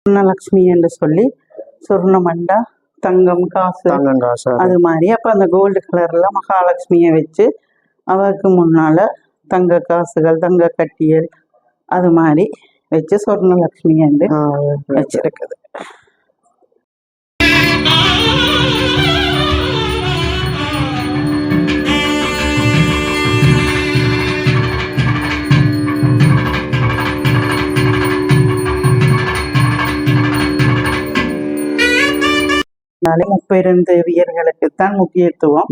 சொர்ணலக்ஷ்மி என்று சொல்லி சொர்ணமண்டா தங்கம் காசு அது மாதிரி. அப்ப அந்த கோல்டு கலர்ல மகாலட்சுமியை வச்சு அவருக்கு முன்னால தங்க காசுகள் தங்க கட்டியல் அது மாதிரி வச்சு சொர்ணலக்ஷ்மி என்று வச்சிருக்குது. முப்பெருந்தேவியர்களுக்குத்தான் முக்கியத்துவம்.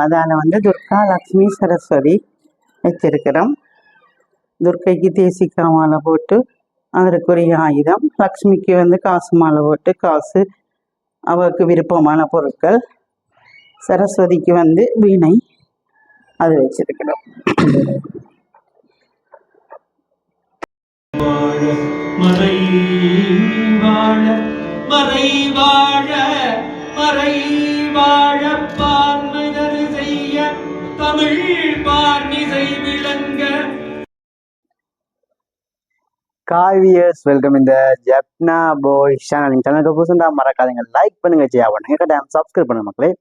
அதால துர்கா லக்ஷ்மி சரஸ்வதி வச்சிருக்கிறோம். துர்க்கைக்கு தேசிக்கா மாலை போட்டு அதற்குரிய ஆயுதம், லக்ஷ்மிக்கு காசு மாலை போட்டு காசு அவருக்கு விருப்பமான பொருட்கள், சரஸ்வதிக்கு வீணை அது வச்சிருக்கிறோம். மறை வாழ மறை வாழ பார்மிதல் செய்ய தமிழ் பார்மிசை விளங்க. காவியர்ஸ் வெல்கம் இந்த ஜப்னா பாய் சேனல். சேனலுக்கு புதுசுண்டா மறக்காதீங்க, லைக் பண்ணுங்க, ஷேர் பண்ணுங்க, சப்ஸ்கிரைப் பண்ணுங்க மக்களே.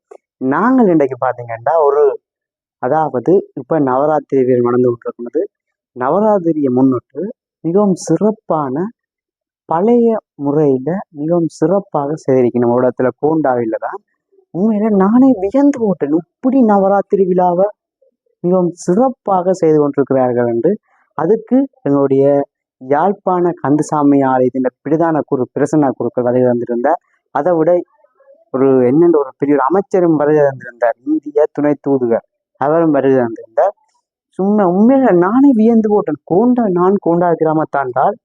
நாங்கள் இன்றைக்கு பார்த்தீங்கன்னா அதாவது இப்போ நவராத்திரி நடந்து கொண்டிருக்கிறது. நவராத்திரியை முன்னிட்டு மிகவும் சிறப்பான பழைய முறையில மிகவும் சிறப்பாக செய்திருக்கணும். நம்ம இடத்துல கோண்டாவில தான் உண்மையில நானே வியந்து போட்டேன். இப்படி நவராத்திரி விழாவை மிகவும் சிறப்பாக செய்து கொண்டிருக்கிறார்கள் என்று. அதுக்கு எங்களுடைய யாழ்ப்பாண கந்தசாமி ஆலயத்தின் பிரதான பிரசன்ன குருக்கள் வருகை வந்திருந்தார். அதை விட ஒரு பெரிய ஒரு அமைச்சரும் வருகை வந்திருந்தார். இந்திய துணை தூதுவர் அவரும் வருகை வந்திருந்தார். சும்மா உண்மையில நானே வியந்து போட்டேன். நான் கோண்டா கிராமத்தாண்டால்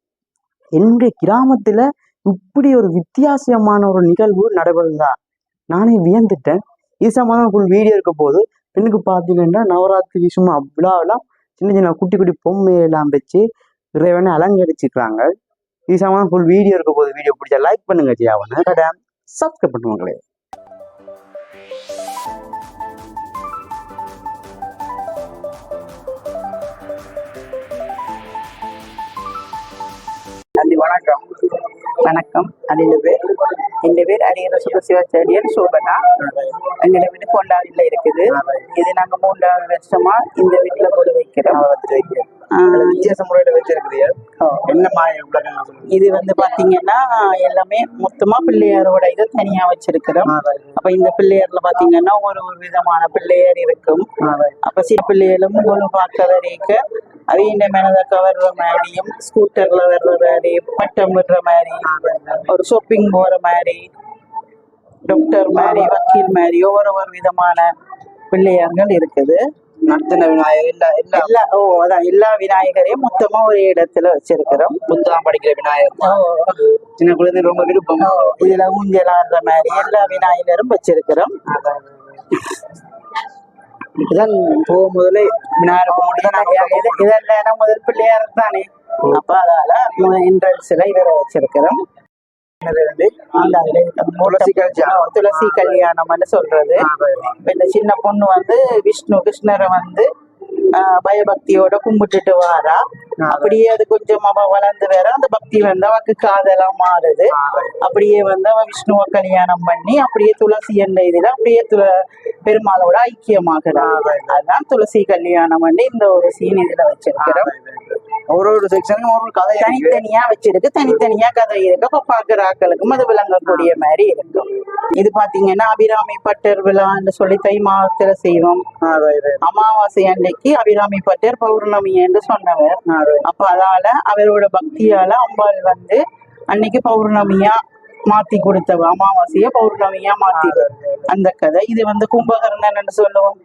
என்னுடைய கிராமத்துல இப்படி ஒரு வித்தியாசமான ஒரு நிகழ்வு நடைபெறுதா, நானே வியந்துட்டேன். இது சம்பந்தம் வீடியோ இருக்க போது பெண்ணுக்கு பார்த்தீங்கன்னா நவராத்திரி சும்மா விழாவெல்லாம் சின்ன சின்ன குட்டி குட்டி பொம்மையெல்லாம் வச்சு இறைவனை அலங்கரிச்சுக்கிறாங்க. இது சம்பந்தம் வீடியோ இருக்க போது வீடியோ பிடிச்சா லைக் பண்ணுங்க, சப்ஸ்கிரைப் பண்ணுவாங்களே. வணக்கம் வணக்கம். என் பேர் அரியர சுபசிவாச்சாரியர் சோபனா. எங்களோட வீடு கொண்டாடில இருக்குது. இது நாங்க 3வது வருஷமா இந்த வீட்டுல போட்டு வைக்கிறோம். இது பாத்தீங்கன்னா எல்லாமே மொத்தமா பிள்ளையாரோட இது தனியா வச்சிருக்கிறோம். அப்ப இந்த பிள்ளையார்ல பாத்தீங்கன்னா ஒரு விதமான பிள்ளையார் இருக்கும். அப்ப சில பிள்ளைகளும் பார்க்க வரைக்க அவையின் மேனதாக்க வர்ற மாதிரியும், ஸ்கூட்டர்ல வர்ற மாதிரி, பட்டம் விடுற மாதிரி, ஒரு ஷாப்பிங் போற மாதிரி, டாக்டர் மாதிரி, வக்கீல் மாதிரி ஒவ்வொரு விதமான பிள்ளையார்கள் இருக்குது. நர்த்தன விநாயகர் எல்லா விநாயகரையும் மொத்தமா ஒரு இடத்துல வச்சிருக்கிறோம். புத்தகம் படிக்கிற விநாயகர், சின்ன குழந்தை ரொம்ப விருப்பம். இதுல ஊஞ்சல் ஆடுற மாதிரி எல்லா விநாயகரும் வச்சிருக்கிறோம். இதுதான் முதலே விநாயகர் இதெல்லாம் முதல் பிள்ளையார் தானே. அப்ப அதால என்ட்ரன்ஸ்ல இவரை வச்சிருக்கிறோம். துளசி கல்யாணம்னு சொல்றது. இந்த சின்ன பொண்ணு விஷ்ணு கிருஷ்ணரை பயபக்தியோட கும்பிட்டுட்டு வாரா. அப்படியே அது கொஞ்சம் அவ வளர்ந்து வேற அந்த பக்தி அவக்கு காதெல்லாம் மாறுது. அப்படியே அவ விஷ்ணுவை கல்யாணம் பண்ணி அப்படியே துளசி என்ற இதுல அப்படியே பெருமாளோட ஐக்கியமாகிறான். அதுதான் துளசி கல்யாணம் இந்த ஒரு சீன் இதுல வச்சிருக்கிறோம். ஒரு செக்ஷன் ஒரு கதை தனித்தனியா வச்சிருக்கு, தனித்தனியா கதை இருக்கு. அப்ப பாக்குற ஆக்களுக்கும் அது விளங்கக்கூடிய மாதிரி இருக்கும். இது பாத்தீங்கன்னா அபிராமி பட்டர் விழான்னு சொல்லி தை மாதத்துல செய்வோம். அமாவாசை அன்னைக்கு அபிராமி பட்டர் பௌர்ணமி என்று சொன்னவர். அப்ப அதால அவரோட பக்தியால அம்பாள் அன்னைக்கு பௌர்ணமியா மாத்தி கொடுத்தவ, அமாவாசைய பௌர்ணமியா மாத்தி அந்த கதை. இது கும்பகர்ணன் சொல்லுவோம்.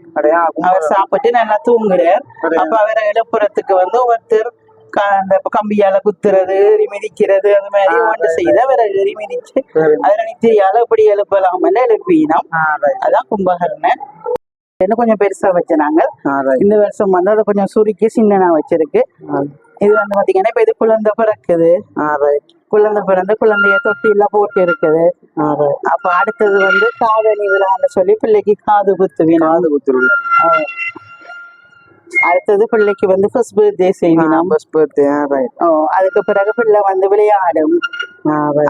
அவர் சாப்பிட்டு நல்லா தூங்குறார். அப்ப அவரை எழுப்புறதுக்கு ஒவ்வொருத்தர் அந்த கம்பியால குத்துறது, மிதிக்கிறது, அந்த மாதிரி ஒன்று செய்து அவரை மிதிச்சு அதுல நித்திரியால இப்படி எழுப்பலாமல்ல எழுப்பினோம். அதான் கும்பகர்ணன். கொஞ்சம் பெருசா வச்சினாங்க. இந்த வருஷம் அதை கொஞ்சம் சுருக்கி சின்னனா வச்சிருக்கு. இது பாத்தீங்கன்னா இப்ப இது குழந்தை பிறக்குது. குழந்தை பிறந்து குழந்தைய தொட்டில போட்டு இருக்குது. அப்ப அடுத்தது காதணி விழான்னு சொல்லி பிள்ளைக்கு காது குத்துவீங்க. அடுத்தது பிள்ளைக்கு ஃபர்ஸ்ட் பர்த்டே செய்வீங்க. அதுக்கு பிறகு பிள்ளை விளையாடும்.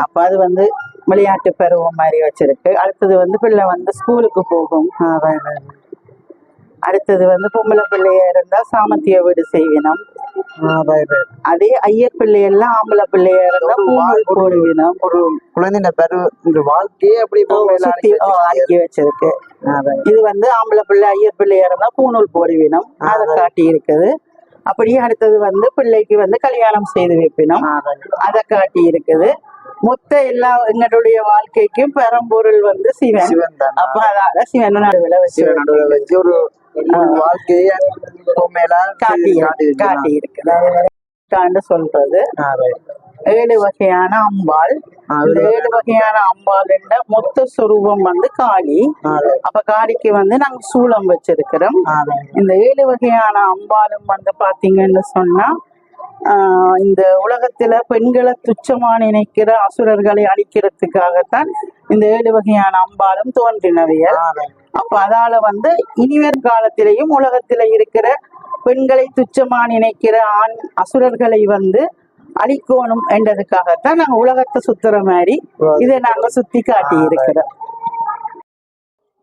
அப்ப அது வந்து விளையாட்டு பருவம் மாதிரி வச்சிருக்கு. அடுத்தது வந்து பிள்ளை வந்து ஸ்கூலுக்கு போகும். அடுத்தது வந்து பொம்பளை பிள்ளையா இருந்தா சாமத்திய வீடு செய்வினம். அதே ஐயர் பிள்ளை எல்லாம் ஆம்பளை பிள்ளையா இருந்தா பூங்கல் போடுவினம். ஒரு குழந்தை பருவ வாழ்க்கையே அப்படி அடுக்கி வச்சிருக்கு. இது வந்து ஆம்பளை பிள்ளை ஐயர் பிள்ளையா இருந்தா பூநூல் போடுவினம், அதை காட்டி இருக்குது. அப்படியே அடுத்தது வந்து பிள்ளைக்கு வந்து கல்யாணம் செய்து வைப்பினோம், அதை காட்டி இருக்குது. மொத்த எல்லா எங்களுடைய வாழ்க்கைக்கும் பெரம்பொருள் வந்து சிவன். அப்ப அதால சிவன் நடுவுல வச்சு ஒரு வாழ்க்கையை காட்டி இருக்குது சொல்றது. 7 வகையான அம்பாள். இந்த 7 வகையான அம்பாள் என்ற மொத்த சொரூபம் வந்து காளி. அப்ப காளிக்கு வந்து நாங்க சூலம் வச்சிருக்கிறோம். இந்த 7 வகையான அம்பாளும் வந்து பாத்தீங்கன்னு சொன்னா இந்த உலகத்துல பெண்களை துச்சமா நினைக்கிற அசுரர்களை அழிக்கிறதுக்காகத்தான் இந்த 7 வகையான அம்பாலும் தோன்றினவைய. அப்ப அதால வந்து இனிவர் காலத்திலேயும் உலகத்துல இருக்கிற பெண்களை துச்சமா நினைக்கிற ஆண் அசுரர்களை வந்து அழிக்கணும் என்றதுக்காகத்தான் நாங்க உலகத்தை சுத்துற மாதிரி இதை நாங்க சுத்தி காட்டி இருக்கிறோம்.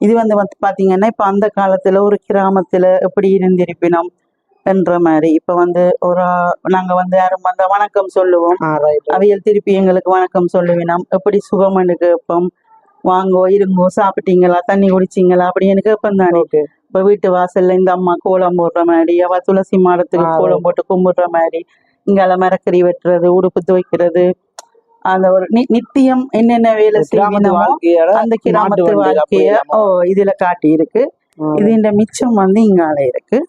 இது வந்து பாத்தீங்கன்னா இப்ப அந்த காலத்துல ஒரு கிராமத்துல எப்படி இருந்திருப்பினோம் என்ற மாதிரி இப்ப வந்து ஒரு நாங்க வந்து யாரும் வந்து வணக்கம் சொல்லுவோம், அவையல் திருப்பி எங்களுக்கு வணக்கம் சொல்லுவினோம். எப்படி சுகம்னு கேட்போம், வாங்கோ இருங்கோ சாப்பிட்டீங்களா தண்ணி குடிச்சிங்களா அப்படின்னு கேட்போம் தானே. இப்ப வீட்டு வாசல்ல இந்த அம்மா கோலம் போடுற மாதிரி, அவ துளசி மாடத்துக்கு கோலம் போட்டு கும்பிடுற மாதிரி, இங்கால மரக்கறி வெட்டுறது, உடுப்பு துவைக்கிறது, அந்த ஒரு நித்தியம் என்னென்ன வேலை செய்யணுமோ அந்த கிராமத்து வாழ்க்கைய இதுல காட்டி இருக்கு. இது இந்த மிச்சம் வந்து இங்கால இருக்கு.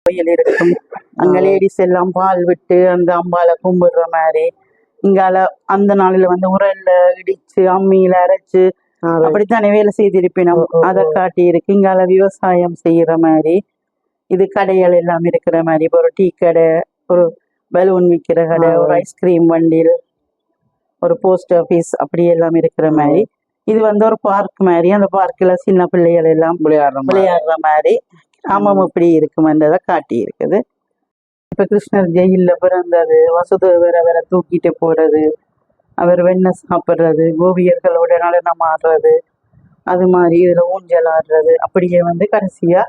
கோயில் இருக்கும், அங்க லேடிஸ் எல்லாம் பால் விட்டு அந்த அம்பால கும்பிடுற மாதிரி. இங்கால அந்த நாளில வந்து உரல்ல இடிச்சு அம்மியில அரைச்சு அப்படித்தானே வேலை செய்திருப்பினோம், அதை காட்டி இருக்கு. இங்கால விவசாயம் செய்யற மாதிரி, இது கடைகள் எல்லாம் இருக்கிற மாதிரி, இப்போ ஒரு டீ கடை, ஒரு பலூன் விற்கிற கடை, ஒரு ஐஸ்கிரீம் வண்டியில், ஒரு போஸ்ட் ஆஃபீஸ் அப்படி எல்லாம் இருக்கிற மாதிரி. இது வந்து ஒரு பார்க் மாதிரி, அந்த பார்க்ல சின்ன பிள்ளைகள் எல்லாம் விளையாடுற மாதிரி கிராமம் எப்படி இருக்குமென்றதை காட்டி இருக்குது. இப்ப கிருஷ்ணர் ஜெயில பிறந்தது, வசுதேவரை தூக்கிட்டு போறது, அவர் வெண்ணெய் சாப்பிட்றது, கோபியர்களோட நடனம் ஆடுறது, அது மாதிரி இதுல ஊஞ்சல் ஆடுறது, அப்படியே வந்து கடைசியா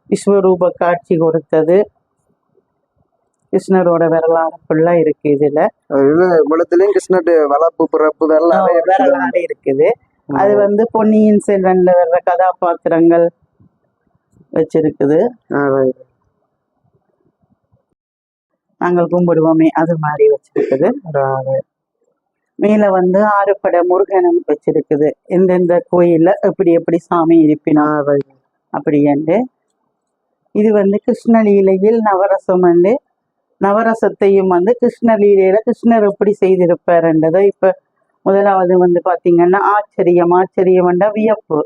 விஸ்வரூப காட்சி கொடுத்தது. கிருஷ்ணரோட வரலாறு ஃபுல்லா இருக்கு. இதுல கிருஷ்ணர் வளர்ப்பு பிறப்பு வரலாறு இருக்குது. அது வந்து பொன்னியின் செல்வன்ல வர்ற கதாபாத்திரங்கள் வச்சிருக்குது. நாங்கள் கும்பிடுவோமே அது மாதிரி வச்சிருக்குது. மேல வந்து 6 பட முருகனும் வச்சிருக்குது. எந்தெந்த கோயில்ல எப்படி எப்படி சாமி இருப்பினா அப்படின்ட்டு. இது வந்து கிருஷ்ணலீலையில் நவரசம் வந்து நவரசத்தையும் வந்து கிருஷ்ணலீலையில கிருஷ்ணர் எப்படி செய்திருப்பாருன்றதை இப்ப முதலாவது வந்து பாத்தீங்கன்னா ஆச்சரியம்டா வியப்பு.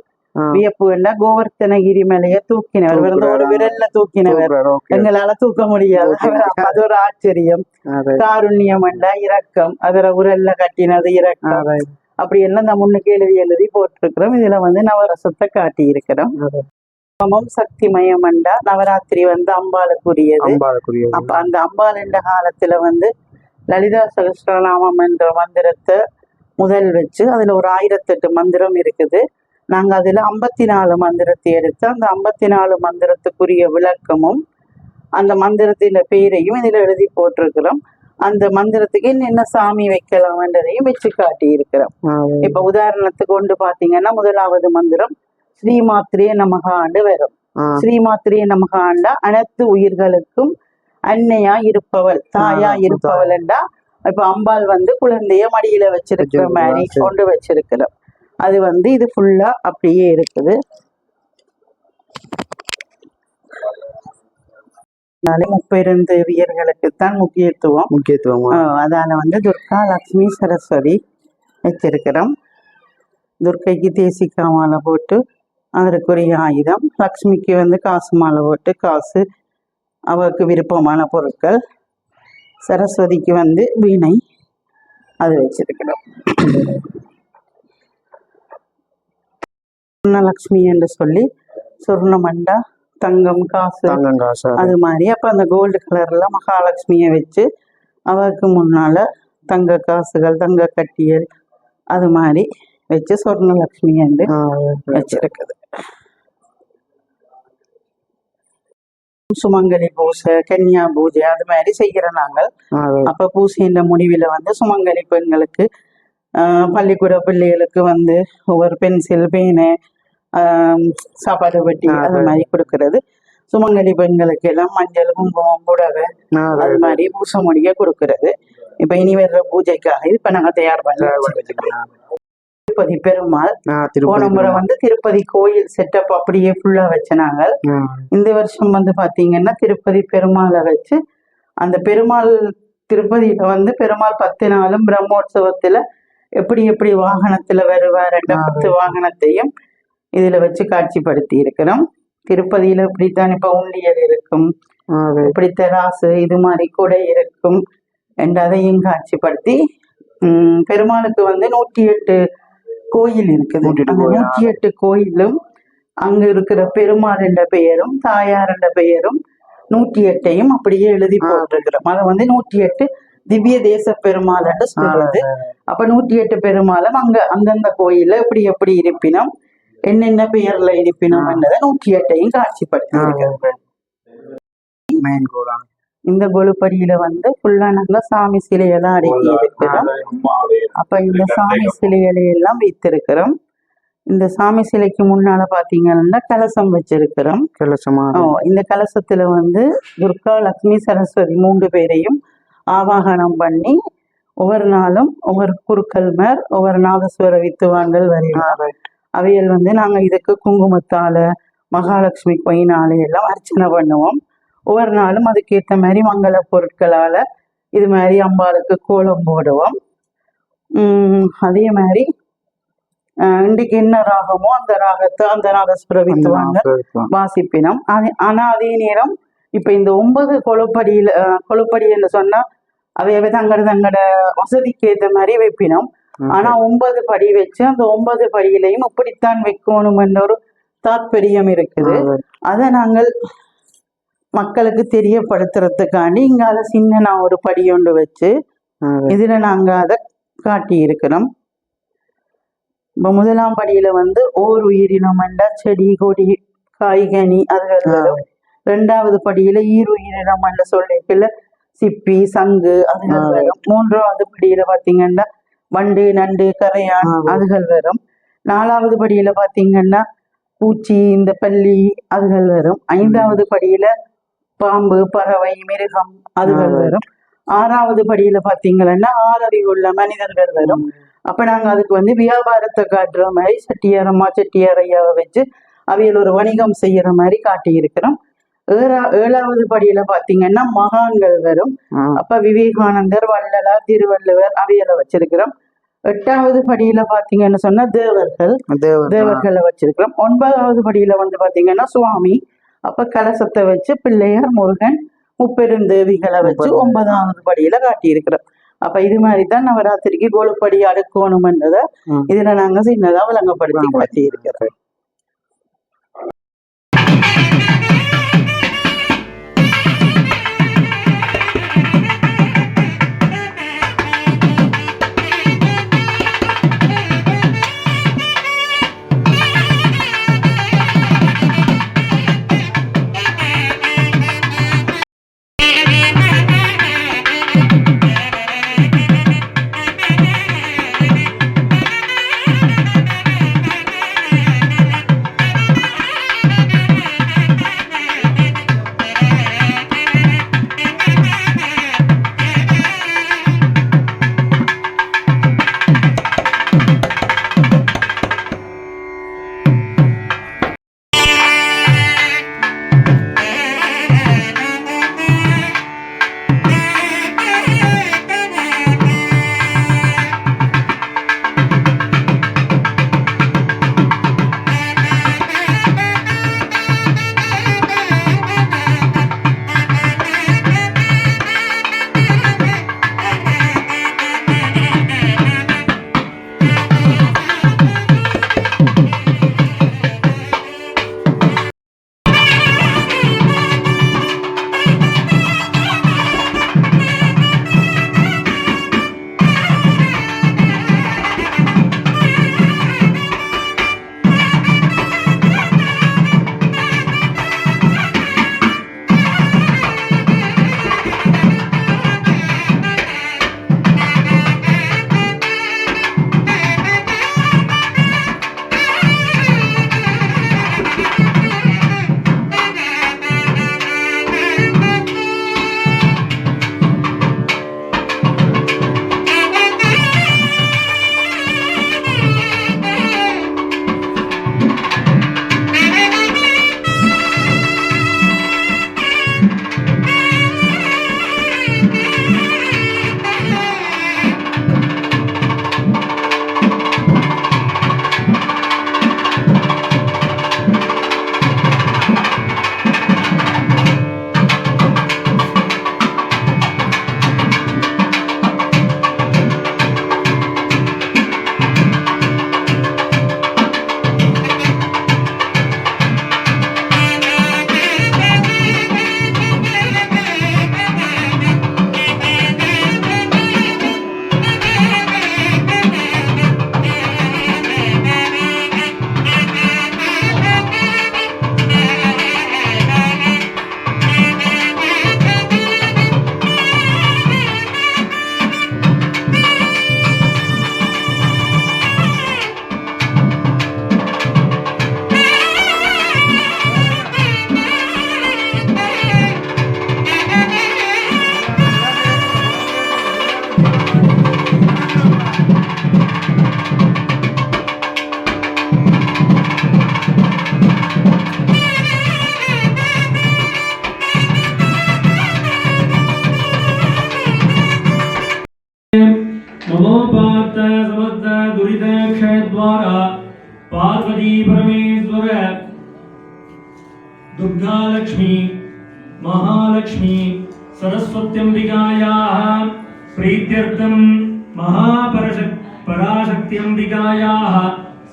வியப்பு என்றா கோவர்த்தனகிரி மேலைய தூக்கினவர், ஒரு விரல்ல தூக்கினவர், எங்களால தூக்க முடியாது, அது ஒரு ஆச்சரியம். காருண்யம் என்றா இரக்கம், அதுல உரல்ல கட்டினது இரக்கம். அப்படி எல்லாம் இந்த முன்னுக்கு எழுதி போட்டிருக்கிறோம். இதுல வந்து நவரசத்தை காட்டி இருக்கிறோம். சக்திமயம் என்றா நவராத்திரி வந்து அம்பாளுக்குரியது. அப்ப அந்த அம்பாள் என்ற காலத்துல வந்து லலிதா சகஸ்ரநாமம் என்ற மந்திரத்தை முதல் வச்சு அதுல ஒரு 1008 மந்திரம் இருக்குது. நாங்க அதுல 54 மந்திரத்தை எடுத்து அந்த 54 மந்திரத்துக்குரிய விளக்கமும் அந்த மந்திரத்தின் பேரையும் இதுல எழுதி போட்டிருக்கிறோம். அந்த மந்திரத்துக்கு என்ன சாமி வைக்கலாம்ன்றதையும் வச்சு காட்டி இருக்கிறோம். இப்ப உதாரணத்துக்கு கொண்டு பாத்தீங்கன்னா முதலாவது மந்திரம் ஸ்ரீமாத்திரே நமகாண்டு வரும். ஸ்ரீமாத்திரே நமகாண்டா அனைத்து உயிர்களுக்கும் அன்னையா இருப்பவள், தாயா இருப்பவள் என்றா இப்ப அம்பாள் வந்து குழந்தைய மடியில வச்சிருக்கிற மாதிரி கொண்டு வச்சிருக்கிறோம். அது வந்து இது ஃபுல்லா அப்படியே இருக்குது. 32 தேவியர்களுக்குத்தான் முக்கியத்துவம். அதால வந்து துர்கா, லக்ஷ்மி, சரஸ்வதி வச்சிருக்கிறோம். துர்க்கைக்கு தேசிக்கா மாலை போட்டு அதற்குரிய ஆயுதம், லக்ஷ்மிக்கு வந்து காசு மாலை போட்டு காசு, அவருக்கு விருப்பமான பொருட்கள், சரஸ்வதிக்கு வந்து வீணை அது வச்சிருக்கிறோம். லக்ஷ்மி என்று சொல்லி சொர்ணமண்டா தங்கம் காசு அது மாதிரி. அப்ப அந்த கோல்டு கலர்ல மகாலட்சுமிய வச்சு அவருக்கு முன்னால தங்க காசுகள் தங்க கட்டியல் அது மாதிரி வச்சு சொர்ணலட்சுமி என்று வச்சிருக்குது. சுமங்கலி பூசை கன்னியா பூஜை அது மாதிரி செய்கிற நாங்கள். அப்ப பூசையின் முடிவில் வந்து சுமங்கலி பெண்களுக்கு பள்ளிக்கூட பிள்ளைகளுக்கு வந்து ஒவ்வொரு பென்சில் பேனு சாப்பாடு பெட்டி அது மாதிரி கொடுக்கறது. சுமங்கலி பெண்களுக்கு எல்லாம் மஞ்சள் குங்குமம் புடவை அது மாதிரி பூசை முடிய கொடுக்கறது. இப்ப இனி வர்ற பூஜைக்காக இப்ப நாங்க தயார் பண்ணி திருப்பதி பெருமாள் போன முறை வந்து திருப்பதி கோயில் செட்டப் அப்படியே ஃபுல்லா வச்சனாங்க. இந்த வருஷம் வந்து பாத்தீங்கன்னா திருப்பதி பெருமாளை வச்சு அந்த பெருமாள் திருப்பதியில வந்து பெருமாள் 10 நாளும் பிரம்மோற்சவத்துல எப்படி எப்படி வாகனத்துல வருவார் என்ற 10 வாகனத்தையும் இதுல வச்சு காட்சிப்படுத்தி இருக்கிறோம். திருப்பதியில இப்படித்தான் இப்ப உண்டியல் இருக்கும், இப்படி தெராசு இது மாதிரி கூட இருக்கும் என்றதையும் காட்சிப்படுத்தி பெருமாளுக்கு வந்து 108 கோயில் இருக்குது. அந்த 108 கோயிலும் அங்க இருக்கிற பெருமாள் என்ற பெயரும் தாயார் என்ற பெயரும் 108ஐயும் அப்படியே எழுதி போட்டிருக்கிறோம். அதை வந்து 108 திவ்ய தேச பெருமாள் என்று சொல்றது. அப்ப 108 பெருமாளும் அங்க அந்தந்த கோயில்ல எப்படி எப்படி இருப்பினும் என்னென்ன பெயர்ல இருப்பினும் என்றதை 108ஐயும் காட்சிப்படுத்தி இருக்கிறோம். இந்த கொலுப்படியில வந்து ஃபுல்லா நாங்க சாமி சிலையெல்லாம் அடுக்கி இருக்கிறோம். அப்ப இந்த சாமி சிலைகளை எல்லாம் வைத்திருக்கிறோம். இந்த சாமி சிலைக்கு முன்னால பாத்தீங்கன்னா கலசம் வச்சிருக்கிறோம். இந்த கலசத்துல வந்து துர்கா லட்சுமி சரஸ்வதி 3 பேரையும் ஆவாகனம் பண்ணி ஒவ்வொரு நாளும் ஒவ்வொரு குருக்கள்மர் ஒவ்வொரு நாதஸ்வர வித்துவான்கள் வருகிறார். அவைகள் வந்து நாங்க இதுக்கு குங்குமத்தால மகாலட்சுமி கொயினால எல்லாம் அர்ச்சனை பண்ணுவோம். ஒவ்வொரு நாளும் அதுக்கேற்ற மாதிரி மங்கள பொருட்களால இது மாதிரி அம்பாளுக்கு கோலம் போடுவோம். அதே மாதிரி இன்றைக்கு என்ன ராகமோ அந்த ராகத்தை அந்த நாதஸ்வர வித்துவாங்க வாசிப்பினம். ஆனா அதே நேரம் இப்ப இந்த 9 கொலுப்படின்னு சொன்னா அவையவே தங்கட வசதிக்கு ஏற்ற மாதிரி வைப்பினோம். ஆனா 9 படி வச்சு அந்த 9 படியிலையும் இப்படித்தான் வைக்கணும் என்ற ஒரு தாற்பயம் இருக்குது. அதை நாங்கள் மக்களுக்கு தெரியப்படுத்துறதுக்காண்டி இங்கால சின்ன நான் ஒரு படி ஒன்று வச்சு இதுல நாங்க அதை காட்டி இருக்கிறோம். இப்ப 1ஆம் படியில வந்து ஓர் உயிரினம் என்ற செடி கொடி காய்கனி அதுகள் வரும். 2வது படியில ஈருயிரினம் என்ற சொல்லிக்கல சிப்பி சங்கு அதுகள் வரும். 3வது படியில பாத்தீங்கன்னா வண்டு நண்டு கரையான் அதுகள் வரும். 4வது படியில பாத்தீங்கன்னா பூச்சி இந்த பள்ளி அதுகள் வரும். 5வது படியில பாம்பு பறவை மிருகம் அதுகள் வரும். 6வது படியில பாத்தீங்கன்னா ஆறறிவுள்ள மனிதர்கள் வரும். அப்ப நாங்க அதுக்கு வந்து வியாபாரத்தை காட்டுற மாதிரி செட்டியாரையாவை வச்சு அவையில் ஒரு வணிகம் செய்யற மாதிரி காட்டி இருக்கிறோம். 7வது படியில பாத்தீங்கன்னா மகான்கள் வரும். அப்ப விவேகானந்தர் வள்ளலார் திருவள்ளுவர் அவையில வச்சிருக்கிறோம். 8வது படியில பாத்தீங்கன்னு சொன்னா தேவர்களை வச்சிருக்கிறோம். 9வது படியில வந்து பாத்தீங்கன்னா சுவாமி அப்ப கலசத்தை வச்சு பிள்ளையார் முருகன் முப்பெருந்தேவிகளை வச்சு 9வது படியில காட்டி இருக்கிறோம். அப்ப இது மாதிரிதான் நவராத்திரிக்கு கோலுப்படி அடுக்கணும்ன்றதை இதுல நாங்க சின்னதா விளங்கப்படுத்தி காட்டி இருக்கிறோம். सर्वार्थ समस्त दुरित क्षय द्वारा पार्वती परमेश्वर दुर्गा लक्ष्मी महालक्ष्मी सरस्वत्यंबिकायाः प्रीत्यर्थं पराशक्त्यंबिकायाः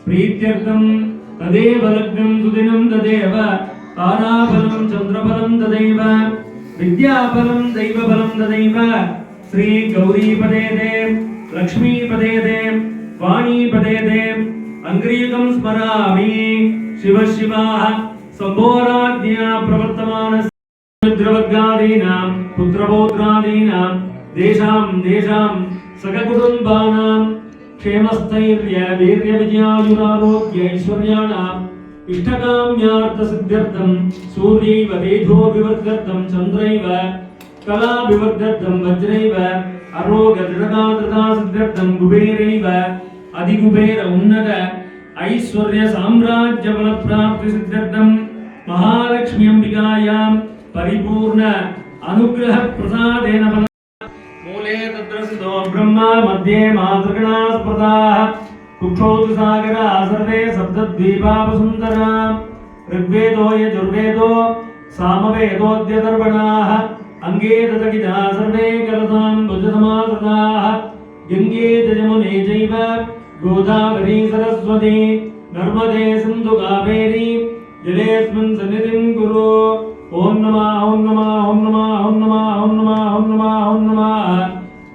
प्रीत्यर्थं तदेव लग्नं सुदिनं तदेव ताराफलं चन्द्रफलं तदैव विद्याफलं दैवफलं तदैव श्री गौरीपदे देव लक्ष्मीपदे देव वाणीपदे देव अंग्रियुगं स्मरामि शिव शिवाः संभोराज्ञा प्रवर्तमानस्य रुद्रवर्गादीनां पुत्रपौत्रादीनां देशां सककुटुम्बानां क्षेमस्थैर्य वीर्यविजयायुरारोग्य ऐश्वर्याणाम् इष्टकाम्यार्थसिद्ध्यर्थं सूर्यैव तेजो विवर्ध्यर्थं चन्द्रैव कला विवर्ध्यर्थं वज्रैव अरोगदृढता सिद्ध्यर्थं कुबेरैव अधिकुबेर उन्नत ऐश्वर्य साम्राज्य फलप्राप्ति सिद्ध्यर्थं महालक्ष्मी अंबिकायां परिपूर्ण अनुग्रह प्रसादेन मूले तद्रसितो ब्रह्मा मध्ये मातृगणा स्मृताः कुक्षोतसागरा सर्वे सप्तद्वीपावसुन्दरा ऋग्वेदो यजुर्वेदो सामवेदोऽद्यतर्वणाः अंगे तदगिता सर्वे कलतां भुजसमासृताः गङ्गे च यमुने चैव गोदावरी सरस्वती नर्मदे सिन्धु कावेरी जलेऽस्मिन् सन्निधिं कुरु ॐ नमः ॐ नमः ॐ नमः ॐ नमः ॐ नमः ॐ नमः ॐ नमः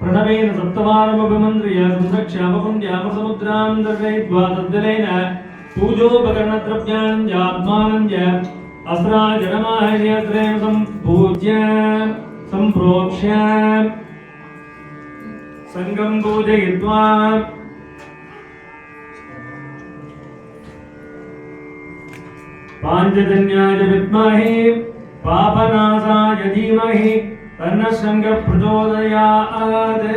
प्रणवेन सप्तवारमभिमन्त्र्य संरक्ष्यामपुण्ड्यामसमुद्रां दर्शयित्वा तद्जलेन पूजोपकरणद्रव्याणं च आत्मानं च अस्राजनमाहर्यत्रेण सम्पूज्य सम्प्रोक्ष्य संगं पूजयित्वा पाञ्चजन्याय विद्महे पापनाशाय धीमहि तन्नः शङ्खः प्रचोदयात्।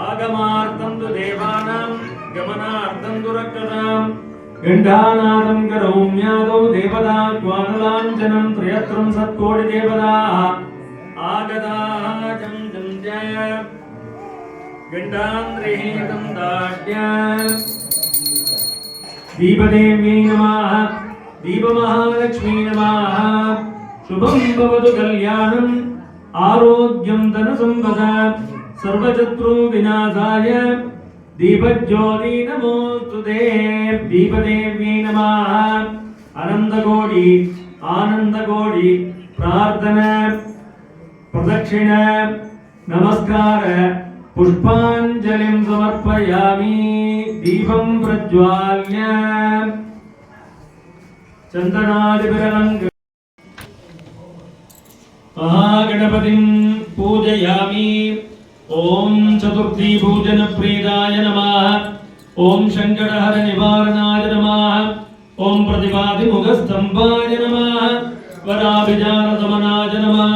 आगमार्थं तु देवानां गमनार्थं तु रक्षसां गण्डानादं करोम्यादौ देवता क्वानलाञ्चनं त्रयत्रं सत्कोटिदेवताः आगताः जं जं जय गण्डान्द्रेहितं दाड्य दीपदेव्यै नमः दीपमहालक्ष्मी नमः शुभं भवतु कल्याणम् आरोग्यं धनसम्पदा सर्वशत्रुविनाशाय दीपज्योति नमोस्तुते दीपदेव्यै नमः अनन्तकोटि आनन्दकोटि प्रार्थना प्रदक्षिण नमस्कार पुष्पाञ्जलिं समर्पयामि दीपं प्रज्वाल्य चन्दनादिविरलङ्क महागणपतिं पूजयामि ओम चतुर्थी पूजन प्रीदाय नमः ओम शंकरहर निवारणाय नमः ओम प्रतिपादि मुखस्तंभाय नमः वराभिचार समनाय नमः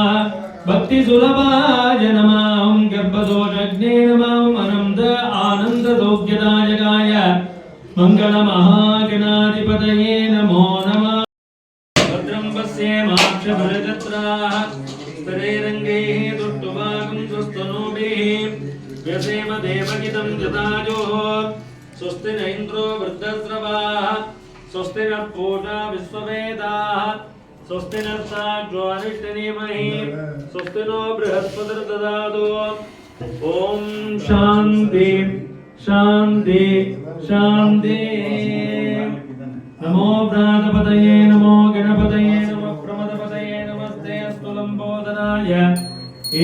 भक्ति सुलभाय नमः ओम गर्भदोषज्ञे नमः ओम अनंत आनंद सौख्यदायकाय मंगल महागणाधिपतये नमो नमः भद्रं पश्येमाक्षभरजत्राः स्तरेरङ्गैः दुष्टुभागं स्वस्तनूभिः व्यसेम देवगितं जतायोः स्वस्ति न इन्द्रो वृद्धस्रवाः स्वस्ति नः पूषा विश्ववेदाः स्वस्ति नः साक्षो अरिष्टनेमिः स्वस्ति नो बृहस्पतिर्दधातु ॐ शान्ति शान्ति शान्ति नमो प्रातपतये नमो गणपतये नमः प्रमदपतये नमस्ते अस्तु लम्बोदराय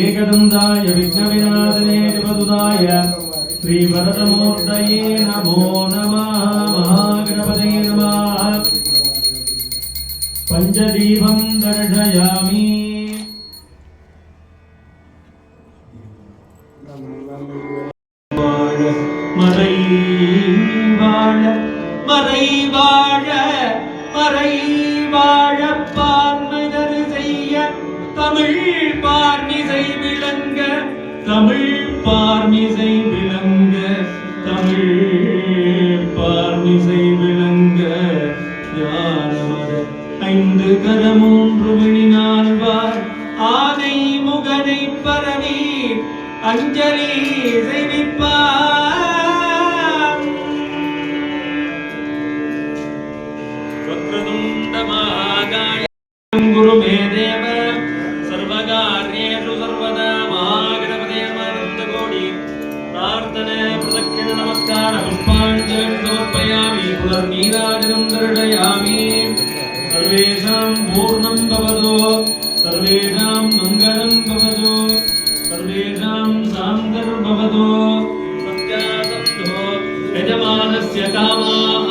एकदन्ताय विघ्नविनाशने जपदुदाय श्रीवरदमूर्तये नमो नमः महागणपतये नमः पञ्चदीपं दर्शयामि மறைவாழ மறைவாழ பார்மதர் செய்ய தமிழ் பார்மிசை விளங்க தமிழ் பார்மிசை விளங்க தமிழ் பார்மிசை விளங்க ஞானமர ஐந்து கரமூன்று விழினா ஆழ்வார் ஆனை முகனை பரவி அஞ்சலி செய்விப்பார். வக்ரதுண்ட மகாகாய குரு மே தேவ சர்வகார்யேஷு சர்வதா மகாகணபதே நம கோடி பிரார்த்தன பிரதட்சிண நமஸ்கார புஷ்பாஞ்சலிம் சமர்ப்பயாமி புனர்நீராஜனம் தர்ஷயாமி. சர்வேஷாம் பூர்ணம் பவது சர்வேஷாம் மங்களம் பவது சர்வேஷாம் சாந்தர் பவது சத்யாசந்தோ யஜமானஸ்ய காமாः.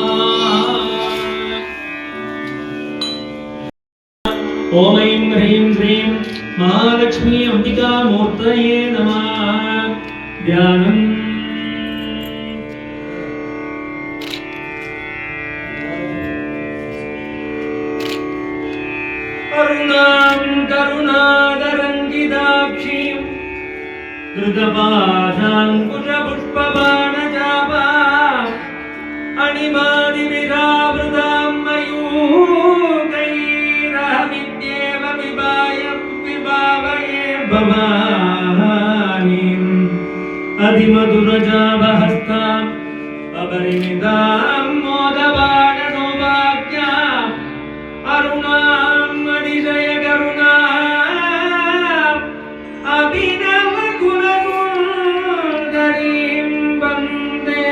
ஓம் ஐம் ஹ்ரீம் ஸ்ரீம் மகாலட்சுமி அம்பிகா மூர்த்தயே நமः. தியானம். அருணாம் கருணாதரங்கிதாட்சீம் திருதபாசாங்குஷபுஷ்பபாணஜாபாம் அணிமாதிவிராவிருதாம் மயூகைரஹமித்யேவ விபாவயே பவானீம் அதிமதுரஜாபஹஸ்தாம் அபரிமிதாம் மோதபாணசௌபாக்யாம் அருணாம் அதிசய கருணாம் அபிநவ குணசுந்தரீம் வந்தே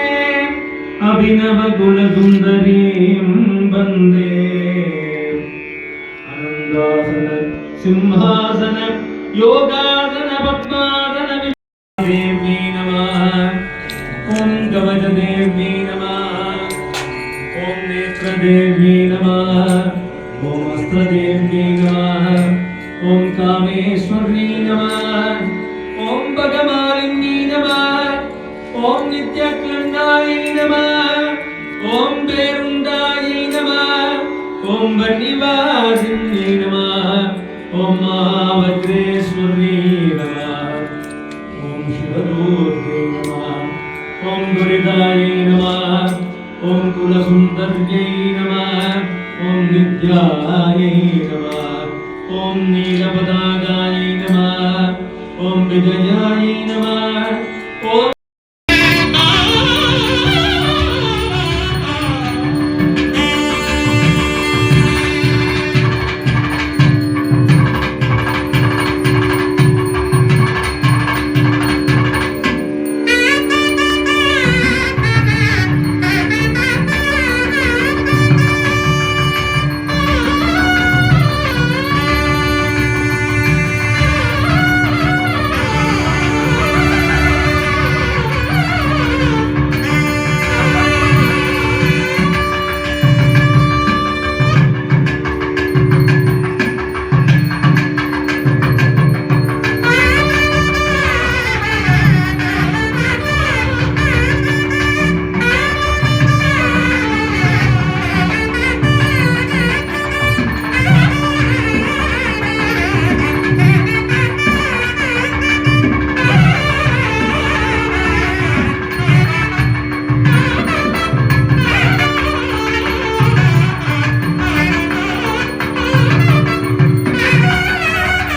அபிநவ குணசுந்தரீம் வந்தே. அனந்தாசன சிம்ஹாசன யோகாசன பத்மாசன தேவி நமः. ஓம் கவசதேவி நமः. ஓம் நேத்ரதேவி நமः. ஓம் அஸ்திரதேவி நமः. ஓம் காமேஸ்வரி நமः. ஓம் பகமாலினி நமः. ஓம் நித்யக்லண்டாயை நமः. ஓம் பேருண்டாயை நமः. ஓம் வன்னிவாசினி நமः. ஓம் மகாவக்ரேஸ்வரி நமः. ஓம் சிவதூர்கை நமः. ஓம் துரிதாயை நமः. ஓம் குலசுந்தர்யை நமः. ஓம் நித்யாயை நமः. ஓம் நீலபதாகாயை நமः. ஓம் விஜயாயை நமः.